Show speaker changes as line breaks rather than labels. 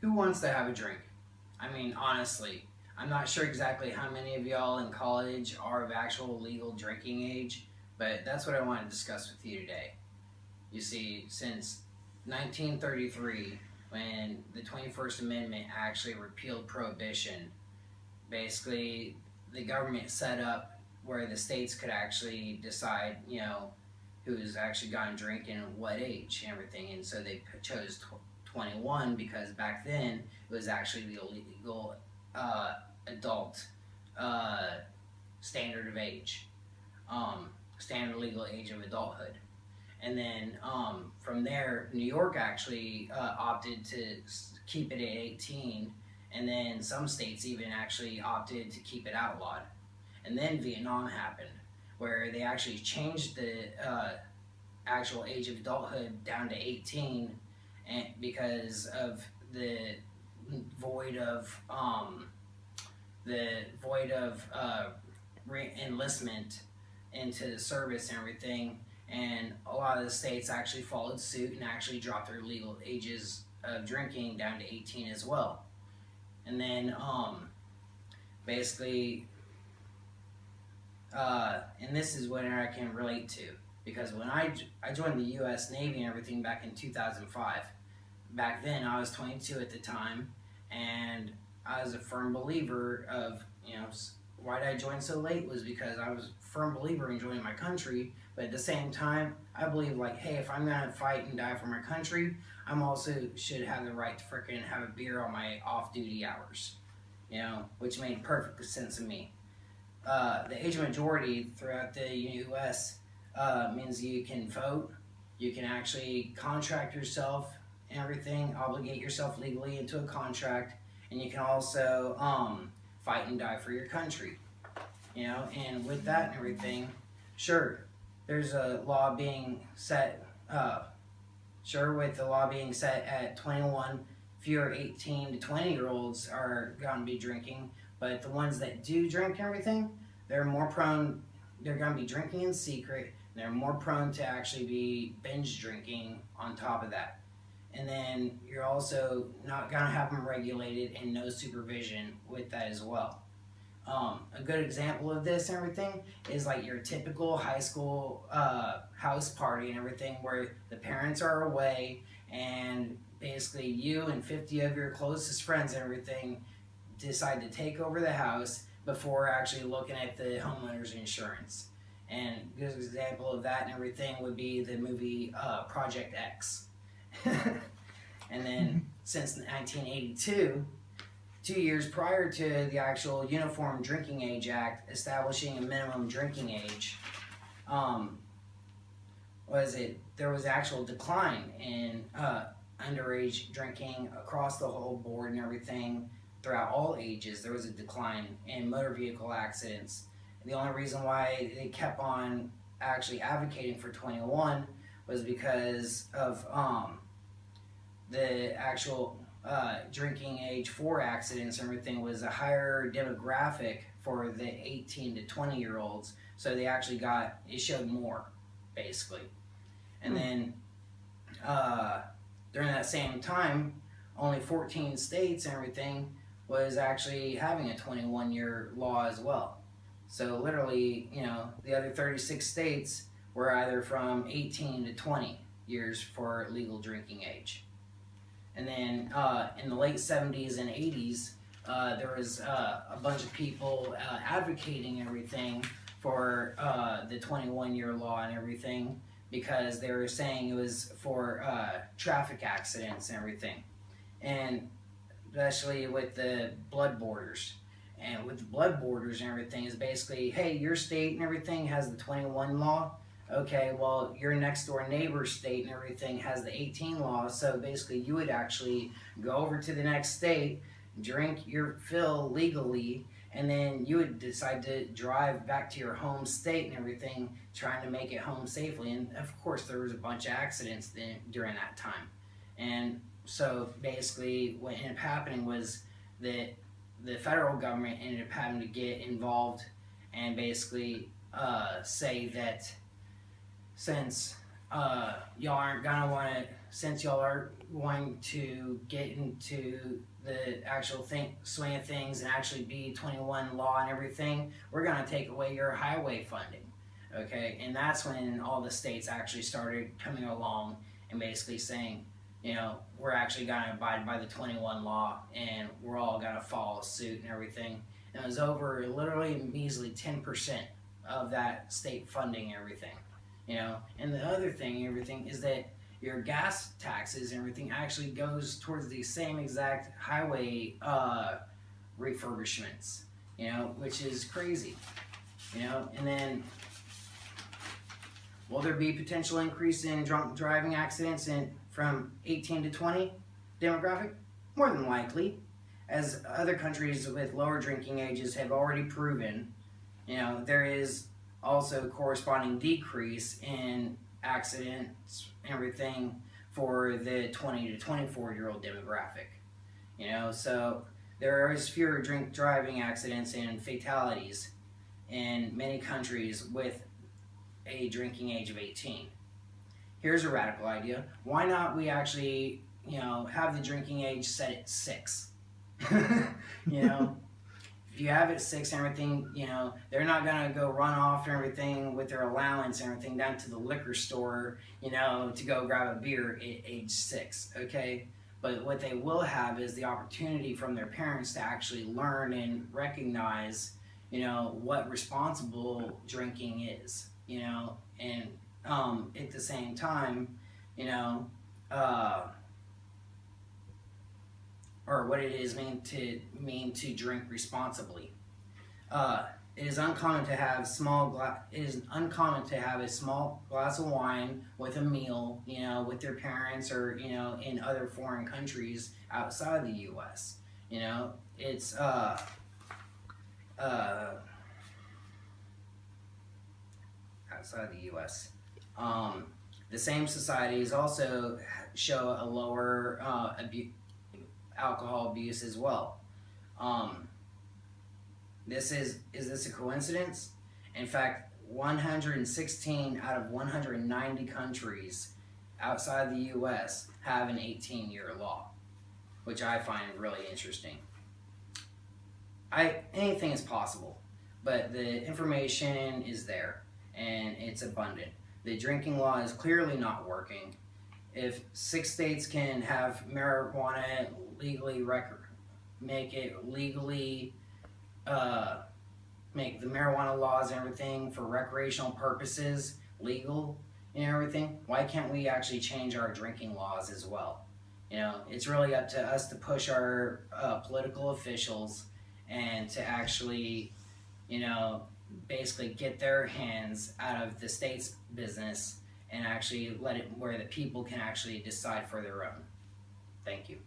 Who wants to have a drink? I mean, honestly, I'm not sure exactly how many of y'all in college are of actual legal drinking age, but that's what I want to discuss with you today. You see, since 1933, when the 21st Amendment actually repealed prohibition, basically the government set up where the states could actually decide, who's actually gone drinking and what age and everything. And so they chose 21 because back then it was actually the illegal adult uh, standard of age, standard legal age of adulthood. And then from there, New York actually opted to keep it at 18, and then some states even actually opted to keep it outlawed. And then Vietnam happened, where they actually changed the actual age of adulthood down to 18, and because of the void of enlistment into the service and everything, and a lot of the states actually followed suit and actually dropped their legal ages of drinking down to 18 as well. And then basically, and this is what I can relate to, because when I joined the U.S. Navy and everything back in 2005, back then I was 22 at the time, and I was a firm believer of, why did I join so late was because I was a firm believer in joining my country, but at the same time, I believe like, hey, if I'm going to fight and die for my country, I'm also should have the right to freaking have a beer on my off-duty hours, which made perfect sense to me. The age majority throughout the U.S. Means you can vote, you can actually contract yourself and everything, obligate yourself legally into a contract, and you can also fight and die for your country, and with that and everything, sure, there's a law being set, with the law being set at 21, fewer 18 to 20-year-olds are going to be drinking, but the ones that do drink and everything, they're going to be drinking in secret, and they're more prone to actually be binge drinking on top of that. And then you're also not going to have them regulated and no supervision with that as well. A good example of this and everything is like your typical high school house party and everything, where the parents are away and basically you and 50 of your closest friends and everything decide to take over the house before actually looking at the homeowner's insurance. And a good example of that and everything would be the movie Project X. And then since 1982, 2 years prior to the actual Uniform Drinking Age Act establishing a minimum drinking age, there was actual decline in underage drinking across the whole board and everything. Throughout all ages, there was a decline in motor vehicle accidents. And the only reason why they kept on actually advocating for 21 was because of the actual drinking age for accidents and everything was a higher demographic for the 18 to 20-year-olds, so they actually it showed more, basically. And then during that same time, only 14 states and everything was actually having a 21-year law as well. So literally, the other 36 states were either from 18 to 20 years for legal drinking age. And then in the late 70s and 80s, there was a bunch of people advocating everything for the 21-year law and everything, because they were saying it was for traffic accidents and everything. And especially with the blood borders. And with the blood borders and everything is basically, hey, your state and everything has the 21 law. Okay, well, your next door neighbor's state and everything has the 18 law, so basically you would actually go over to the next state, drink your fill legally, and then you would decide to drive back to your home state and everything, trying to make it home safely. And of course, there was a bunch of accidents during that time. And so basically what ended up happening was that the federal government ended up having to get involved and basically say that since y'all aren't gonna want to, since y'all are going to get into the actual swing of things and actually be 21 law and everything, we're going to take away your highway funding. Okay, and that's when all the states actually started coming along and basically saying, you know, we're actually going to abide by the 21 law and we're all going to follow suit and everything. And it was over literally measly 10% of that state funding everything, you know. And the other thing, everything, is that your gas taxes and everything actually goes towards the same exact highway refurbishments, you know, which is crazy, you know. And then, will there be potential increase in drunk driving accidents from 18 to 20 demographic? More than likely, as other countries with lower drinking ages have already proven, you know, there is also corresponding decrease in accidents and everything for the 20 to 24-year-old demographic. You know, so there is fewer drink driving accidents and fatalities in many countries with a drinking age of 18. Here's a radical idea. Why not we actually, you know, have the drinking age set at 6? You know, if you have it at 6 and everything, you know, they're not going to go run off and everything with their allowance and everything down to the liquor store, you know, to go grab a beer at age 6, okay? But what they will have is the opportunity from their parents to actually learn and recognize, you know, what responsible drinking is, you know, and at the same time, you know, or what it is mean to drink responsibly. It is uncommon to have a small glass of wine with a meal, you know, with their parents or, you know, in other foreign countries outside the U.S. You know, it's outside the U.S. The same societies also show a lower alcohol abuse as well. Is this a coincidence? In fact, 116 out of 190 countries outside the U.S. have an 18-year law, which I find really interesting. Anything is possible, but the information is there and it's abundant. The drinking law is clearly not working. If 6 states can have marijuana legally make the marijuana laws and everything for recreational purposes legal and everything, why can't we actually change our drinking laws as well? You know, it's really up to us to push our political officials and to actually, you know, basically get their hands out of the state's business and actually let it where the people can actually decide for their own. Thank you.